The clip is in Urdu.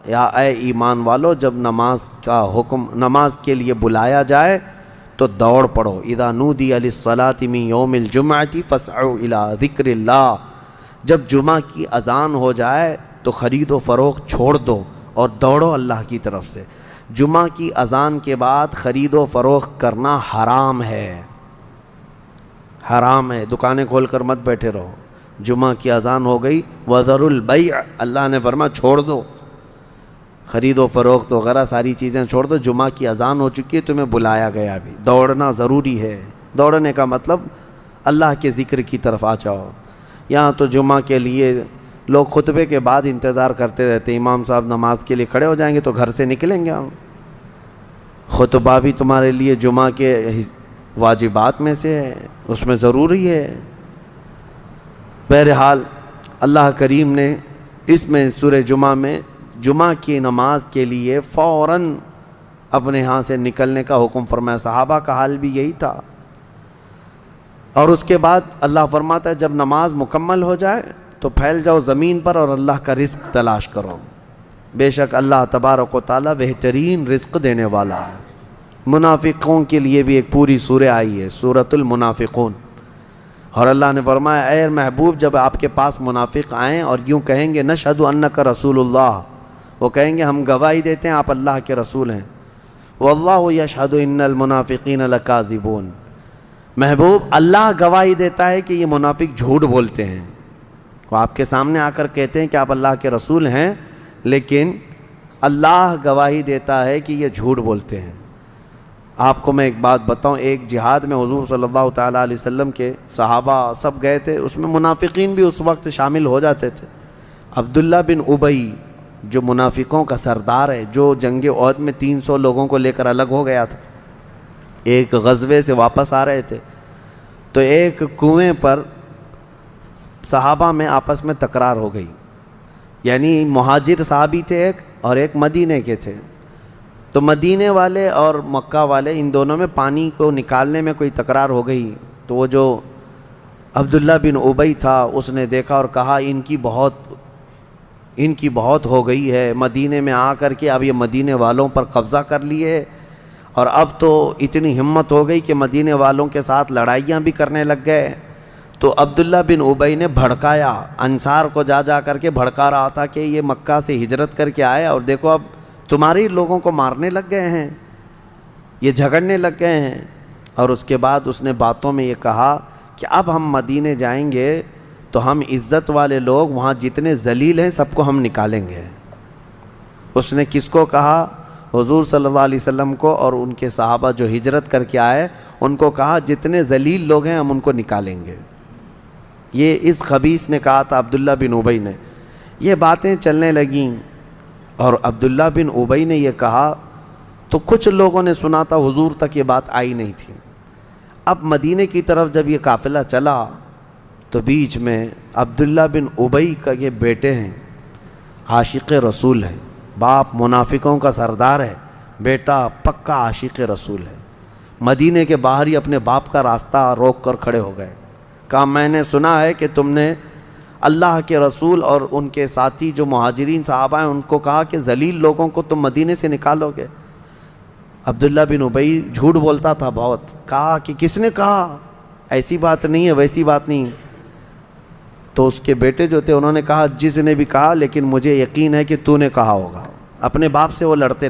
یا اے ایمان والو جب نماز کے لیے بلایا جائے تو دوڑ پڑو. اذا نودی للصلاة من یوم الجمعۃ فاسعوا الی ذکر اللہ. جب جمعہ کی اذان ہو جائے تو خرید و فروخت چھوڑ دو اور دوڑو اللہ کی طرف سے. جمعہ کی اذان کے بعد خرید و فروخت کرنا حرام ہے، حرام ہے. دکانیں کھول کر مت بیٹھے رہو. جمعہ کی اذان ہو گئی وذروا البیع، اللہ نے فرمایا چھوڑ دو خرید و فروخت وغیرہ ساری چیزیں چھوڑ دو. جمعہ کی اذان ہو چکی ہے، تمہیں بلایا گیا بھی. دوڑنا ضروری ہے. دوڑنے کا مطلب اللہ کے ذکر کی طرف آ جاؤ. یہاں تو جمعہ کے لیے لوگ خطبے کے بعد انتظار کرتے رہتے، امام صاحب نماز کے لیے کھڑے ہو جائیں گے تو گھر سے نکلیں گے ہم. خطبہ بھی تمہارے لیے جمعہ کے واجبات میں سے ہے، اس میں ضروری ہے. بہرحال اللہ کریم نے اس میں سورہ جمعہ میں جمعہ کی نماز کے لیے فوراً اپنے ہاں سے نکلنے کا حکم فرمایا. صحابہ کا حال بھی یہی تھا. اور اس کے بعد اللہ فرماتا ہے جب نماز مکمل ہو جائے تو پھیل جاؤ زمین پر اور اللہ کا رزق تلاش کرو. بے شک اللہ تبارک و تعالیٰ بہترین رزق دینے والا ہے. منافقوں کے لیے بھی ایک پوری سورہ آئی ہے، سورۃ المنافقون. اور اللہ نے فرمایا اے محبوب جب آپ کے پاس منافق آئیں اور یوں کہیں گے نشہد انک رسول اللہ، وہ کہیں گے ہم گواہی دیتے ہیں آپ اللہ کے رسول ہیں. واللہ یشہد ان المنافقین لکاذبون، محبوب اللہ گواہی دیتا ہے کہ یہ منافق جھوٹ بولتے ہیں. وہ آپ کے سامنے آ کر کہتے ہیں کہ آپ اللہ کے رسول ہیں، لیکن اللہ گواہی دیتا ہے کہ یہ جھوٹ بولتے ہیں. آپ کو میں ایک بات بتاؤں، ایک جہاد میں حضور صلی اللہ تعالیٰ علیہ وسلم کے صحابہ سب گئے تھے، اس میں منافقین بھی اس وقت شامل ہو جاتے تھے. عبداللہ بن ابی جو منافقوں کا سردار ہے، جو جنگ احد میں 300 لوگوں کو لے کر الگ ہو گیا تھا، ایک غزوے سے واپس آ رہے تھے تو ایک کنویں پر صحابہ میں آپس میں تکرار ہو گئی. یعنی مہاجر صحابی تھے ایک اور ایک مدینے کے تھے. تو مدینے والے اور مکہ والے ان دونوں میں پانی کو نکالنے میں کوئی تکرار ہو گئی. تو وہ جو عبداللہ بن ابی تھا اس نے دیکھا اور کہا ان کی بہت ہو گئی ہے. مدینے میں آ کر کے اب یہ مدینے والوں پر قبضہ کر لیے اور اب تو اتنی ہمت ہو گئی کہ مدینے والوں کے ساتھ لڑائیاں بھی کرنے لگ گئے. تو عبداللہ بن ابی نے بھڑکایا، انصار کو جا کر کے بھڑکا رہا تھا کہ یہ مکہ سے ہجرت کر کے آئے اور دیکھو اب تمہارے لوگوں کو مارنے لگ گئے ہیں، یہ جھگڑنے لگ گئے ہیں. اور اس کے بعد اس نے باتوں میں یہ کہا کہ اب ہم مدینے جائیں گے تو ہم عزت والے لوگ وہاں جتنے ذلیل ہیں سب کو ہم نکالیں گے. اس نے کس کو کہا؟ حضور صلی اللہ علیہ وسلم کو اور ان کے صحابہ جو ہجرت کر کے آئے ان کو کہا جتنے ذلیل لوگ ہیں ہم ان کو نکالیں گے. یہ اس خبیث نے کہا تھا عبداللہ بن ابی نے. یہ باتیں چلنے لگیں اور عبداللہ بن ابی نے یہ کہا تو کچھ لوگوں نے سنا تھا، حضور تک یہ بات آئی نہیں تھی. اب مدینے کی طرف جب یہ قافلہ چلا تو بیچ میں عبداللہ بن ابی کا یہ بیٹے ہیں، عاشق رسول ہیں، باپ منافقوں کا سردار ہے، بیٹا پکا عاشق رسول ہے. مدینے کے باہر ہی اپنے باپ کا راستہ روک کر کھڑے ہو گئے. کہا میں نے سنا ہے کہ تم نے اللہ کے رسول اور ان کے ساتھی جو مہاجرین صحابہ ہیں ان کو کہا کہ ذلیل لوگوں کو تم مدینے سے نکالو گے. عبداللہ بن ابی جھوٹ بولتا تھا بہت. کہا کہ کس نے کہا؟ ایسی بات نہیں ہے، ویسی بات نہیں. تو اس کے بیٹے جو تھے انہوں نے کہا جس نے بھی کہا لیکن مجھے یقین ہے کہ تو نے کہا ہوگا. اپنے باپ سے وہ لڑتے رہے.